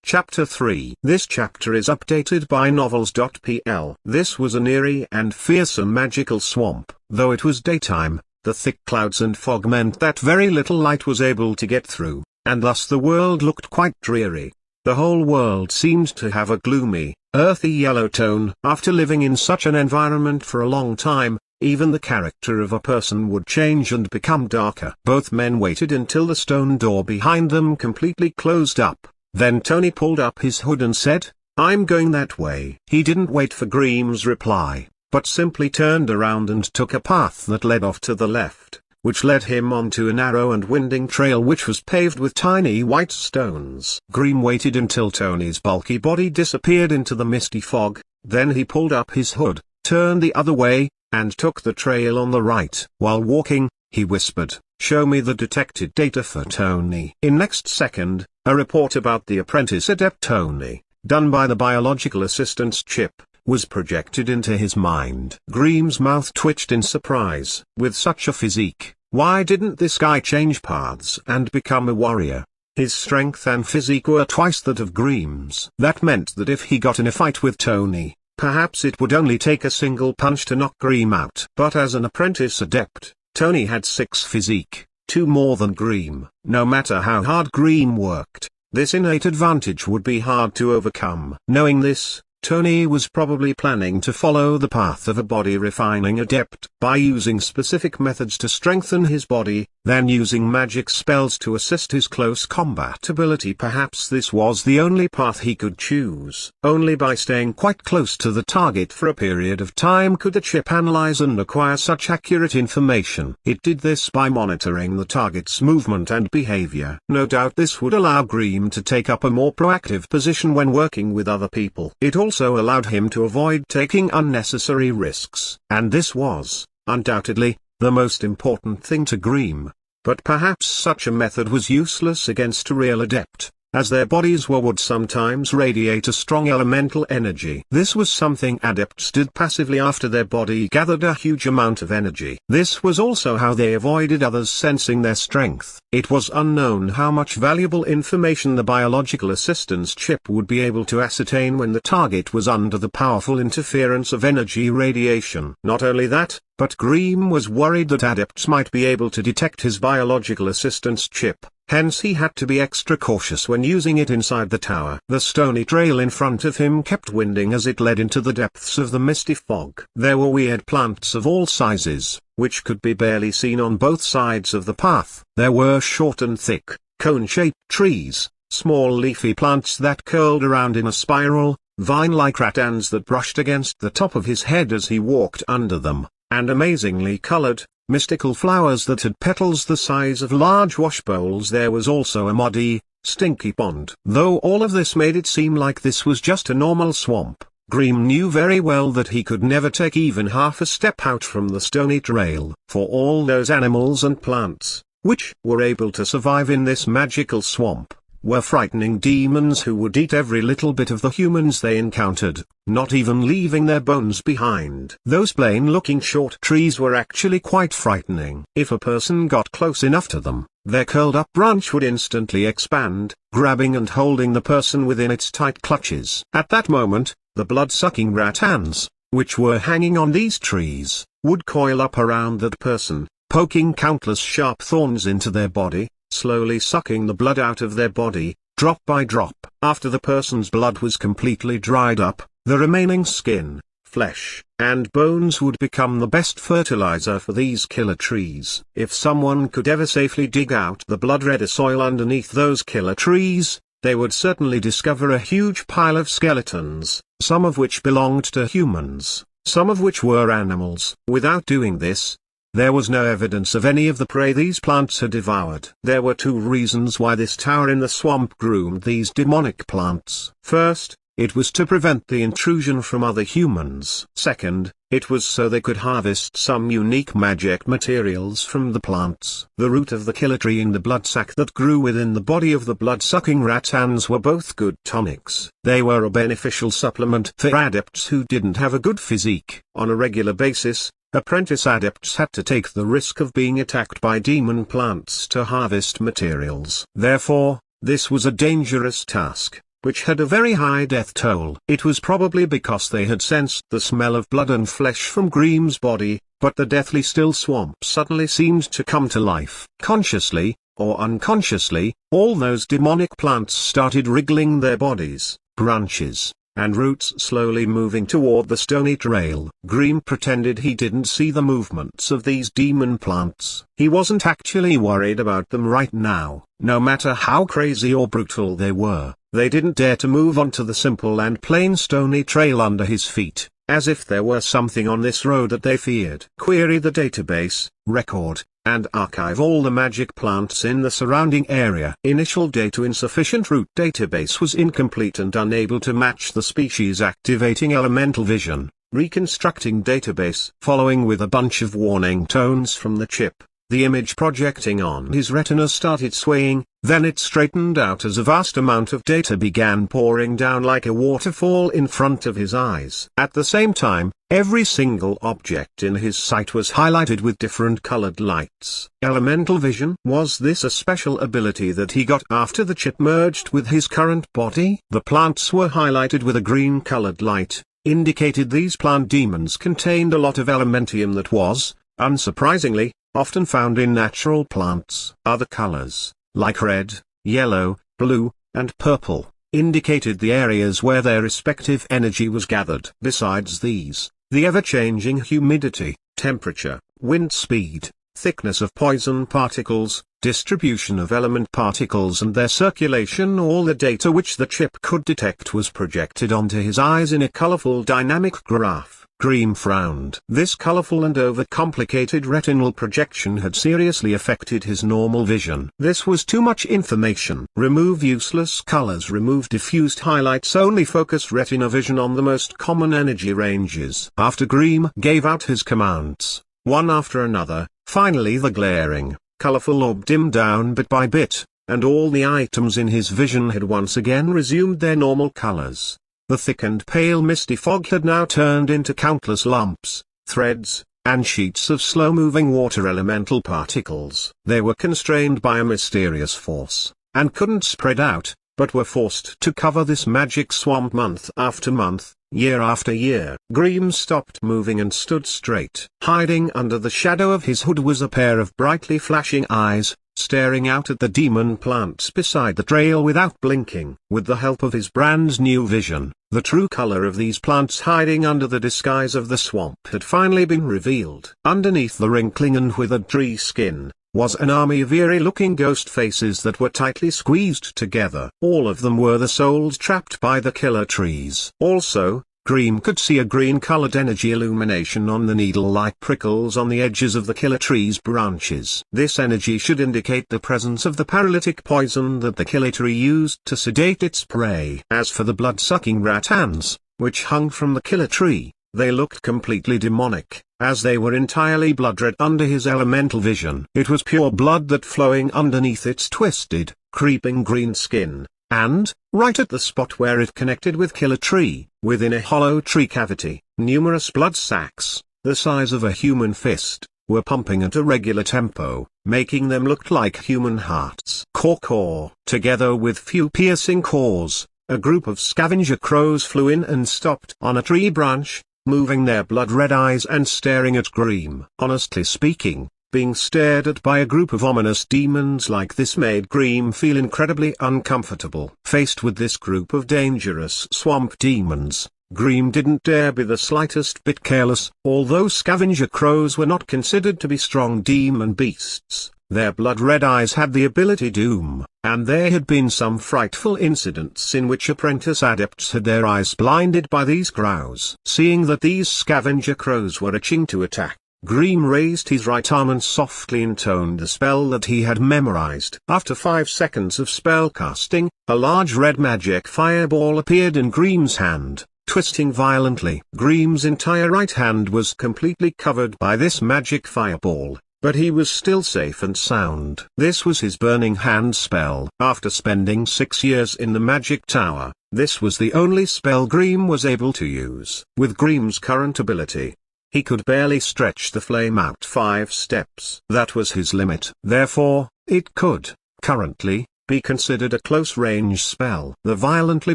Chapter 3. This chapter is updated by novels.pl. This was an eerie and fearsome magical swamp. Though it was daytime, the thick clouds and fog meant that very little light was able to get through, and thus the world looked quite dreary. The whole world seemed to have a gloomy, earthy yellow tone. After living in such an environment for a long time, even the character of a person would change and become darker. Both men waited until the stone door behind them completely closed up. Then Tony pulled up his hood and said, "I'm going that way." He didn't wait for Grimm's reply, but simply turned around and took a path that led off to the left, which led him onto a narrow and winding trail which was paved with tiny white stones. Grimm waited until Tony's bulky body disappeared into the misty fog, then he pulled up his hood, turned the other way, and took the trail on the right. While walking, he whispered, "Show me the detected data for Tony." In next second, a report about the apprentice adept Tony, done by the biological assistant's chip, was projected into his mind. Grimm's mouth twitched in surprise. With such a physique, why didn't this guy change paths and become a warrior? His strength and physique were twice that of Grimm's. That meant that if he got in a fight with Tony, perhaps it would only take a single punch to knock Grimm out. But as an apprentice adept, Tony had 6 physique, 2 more than Grimm. No matter how hard Grimm worked, this innate advantage would be hard to overcome. Knowing this, Tony was probably planning to follow the path of a body-refining adept by using specific methods to strengthen his body, then using magic spells to assist his close combat ability. Perhaps this was the only path he could choose. Only by staying quite close to the target for a period of time could the chip analyze and acquire such accurate information. It did this by monitoring the target's movement and behavior. No doubt this would allow Grimm to take up a more proactive position when working with other people. It also allowed him to avoid taking unnecessary risks. And this was, undoubtedly, the most important thing to Grimm. But perhaps such a method was useless against a real adept, as their bodies would sometimes radiate a strong elemental energy. This was something adepts did passively after their body gathered a huge amount of energy. This was also how they avoided others sensing their strength. It was unknown how much valuable information the biological assistance chip would be able to ascertain when the target was under the powerful interference of energy radiation. Not only that, but Grimm was worried that adepts might be able to detect his biological assistance chip. Hence he had to be extra cautious when using it inside the tower. The stony trail in front of him kept winding as it led into the depths of the misty fog. There were weird plants of all sizes, which could be barely seen on both sides of the path. There were short and thick, cone-shaped trees, small leafy plants that curled around in a spiral, vine-like rattans that brushed against the top of his head as he walked under them, and amazingly colored, mystical flowers that had petals the size of large wash bowls. There was also a muddy, stinky pond. Though all of this made it seem like this was just a normal swamp, Grimm knew very well that he could never take even half a step out from the stony trail. For all those animals and plants, which were able to survive in this magical swamp, were frightening demons who would eat every little bit of the humans they encountered, not even leaving their bones behind. Those plain-looking short trees were actually quite frightening. If a person got close enough to them, their curled-up branch would instantly expand, grabbing and holding the person within its tight clutches. At that moment, the blood-sucking rattans, which were hanging on these trees, would coil up around that person, poking countless sharp thorns into their body, slowly sucking the blood out of their body, drop by drop. After the person's blood was completely dried up, the remaining skin, flesh, and bones would become the best fertilizer for these killer trees. If someone could ever safely dig out the blood-red soil underneath those killer trees, they would certainly discover a huge pile of skeletons, some of which belonged to humans, some of which were animals. Without doing this, there was no evidence of any of the prey these plants had devoured. There were 2 reasons why this tower in the swamp groomed these demonic plants. First, it was to prevent the intrusion from other humans. Second, it was so they could harvest some unique magic materials from the plants. The root of the killer tree and the bloodsac that grew within the body of the blood-sucking rattans were both good tonics. They were a beneficial supplement for adepts who didn't have a good physique. On a regular basis, apprentice adepts had to take the risk of being attacked by demon plants to harvest materials. Therefore, this was a dangerous task. which had a very high death toll. It was probably because they had sensed the smell of blood and flesh from Grimm's body, but the deathly still swamp suddenly seemed to come to life. Consciously, or unconsciously, all those demonic plants started wriggling their bodies, branches, and roots slowly moving toward the stony trail. Grimm pretended he didn't see the movements of these demon plants. He wasn't actually worried about them right now. No matter how crazy or brutal they were, they didn't dare to move onto the simple and plain stony trail under his feet, as if there were something on this road that they feared. Query the database, record, and archive all the magic plants in the surrounding area. Initial data insufficient. Root database was incomplete and unable to match the species activating elemental vision. Reconstructing database. Following with a bunch of warning tones from the chip, the image projecting on his retina started swaying, then it straightened out as a vast amount of data began pouring down like a waterfall in front of his eyes. At the same time, every single object in his sight was highlighted with different colored lights. Elemental vision. Was this a special ability that he got after the chip merged with his current body? The plants were highlighted with a green colored light, indicated these plant demons contained a lot of elementium that was, unsurprisingly, often found in natural plants. Other colors, like red, yellow, blue, and purple, indicated the areas where their respective energy was gathered. Besides these, the ever-changing humidity, temperature, wind speed, thickness of poison particles, distribution of element particles and their circulation, all the data which the chip could detect was projected onto his eyes in a colorful dynamic graph. Grimm frowned. This colorful and overcomplicated retinal projection had seriously affected his normal vision. This was too much information. Remove useless colors. Remove diffused highlights. Only focus retina vision on the most common energy ranges. After Grimm gave out his commands, one after another, finally the glaring, colorful orb dimmed down bit by bit, and all the items in his vision had once again resumed their normal colors. The thick and pale misty fog had now turned into countless lumps, threads, and sheets of slow-moving water elemental particles. They were constrained by a mysterious force, and couldn't spread out, but were forced to cover this magic swamp month after month, year after year. Grimm stopped moving and stood straight. Hiding under the shadow of his hood was a pair of brightly flashing eyes, staring out at the demon plants beside the trail without blinking. With the help of his brand new vision, the true color of these plants hiding under the disguise of the swamp had finally been revealed. Underneath the wrinkling and withered tree skin, was an army of eerie-looking ghost faces that were tightly squeezed together. All of them were the souls trapped by the killer trees. Also, Grimm could see a green-colored energy illumination on the needle-like prickles on the edges of the killer tree's branches. This energy should indicate the presence of the paralytic poison that the killer tree used to sedate its prey. As for the blood-sucking rat hands, which hung from the killer tree, they looked completely demonic, as they were entirely blood-red under his elemental vision. It was pure blood that flowing underneath its twisted, creeping green skin. And, right at the spot where it connected with killer tree, within a hollow tree cavity, numerous blood sacs, the size of a human fist, were pumping at a regular tempo, making them look like human hearts. Caw-caw. Together with few piercing caws, a group of scavenger crows flew in and stopped on a tree branch, moving their blood-red eyes and staring at Grimm. Honestly speaking, being stared at by a group of ominous demons like this made Grimm feel incredibly uncomfortable. Faced with this group of dangerous swamp demons, Grimm didn't dare be the slightest bit careless. Although scavenger crows were not considered to be strong demon beasts, their blood-red eyes had the ability Doom, and there had been some frightful incidents in which apprentice adepts had their eyes blinded by these crows. Seeing that these scavenger crows were itching to attack, Grimm raised his right arm and softly intoned the spell that he had memorized. After 5 seconds of spell casting, a large red magic fireball appeared in Grimm's hand, twisting violently. Grimm's entire right hand was completely covered by this magic fireball, but he was still safe and sound. This was his burning hand spell. After spending 6 years in the magic tower, this was the only spell Grimm was able to use. With Grimm's current ability, he could barely stretch the flame out 5 steps. That was his limit. Therefore, it could, currently, be considered a close-range spell. The violently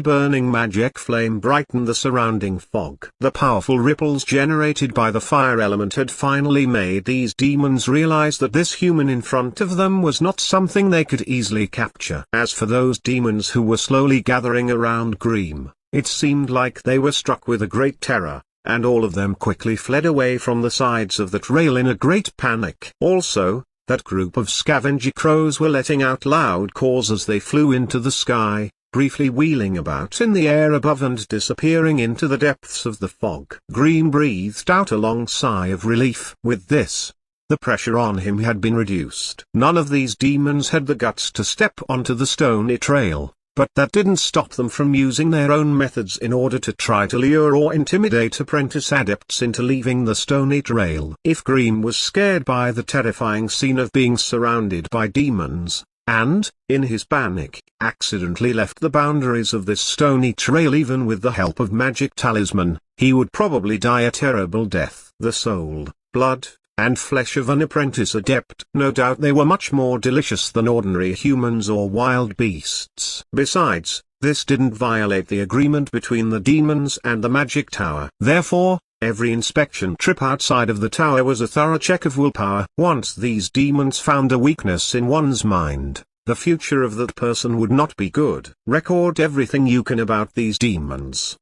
burning magic flame brightened the surrounding fog. The powerful ripples generated by the fire element had finally made these demons realize that this human in front of them was not something they could easily capture. As for those demons who were slowly gathering around Greem, it seemed like they were struck with a great terror, and all of them quickly fled away from the sides of the trail in a great panic. Also, that group of scavenger crows were letting out loud caws as they flew into the sky, briefly wheeling about in the air above and disappearing into the depths of the fog. Greem breathed out a long sigh of relief. With this, the pressure on him had been reduced. None of these demons had the guts to step onto the stony trail, but that didn't stop them from using their own methods in order to try to lure or intimidate apprentice adepts into leaving the stony trail. If Greem was scared by the terrifying scene of being surrounded by demons, and, in his panic, accidentally left the boundaries of this stony trail even with the help of magic talisman, he would probably die a terrible death. The soul, blood, and flesh of an apprentice adept. No doubt they were much more delicious than ordinary humans or wild beasts. Besides, this didn't violate the agreement between the demons and the magic tower. Therefore, every inspection trip outside of the tower was a thorough check of willpower. Once these demons found a weakness in one's mind, the future of that person would not be good. Record everything you can about these demons,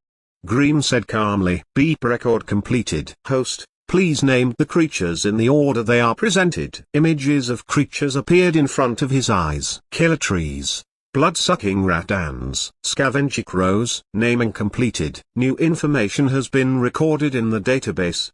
Greem said calmly. Beep record completed. Host, please name the creatures in the order they are presented. Images of creatures appeared in front of his eyes. Killer trees, blood-sucking ratans, scavenger crows. Naming completed. New information has been recorded in the database.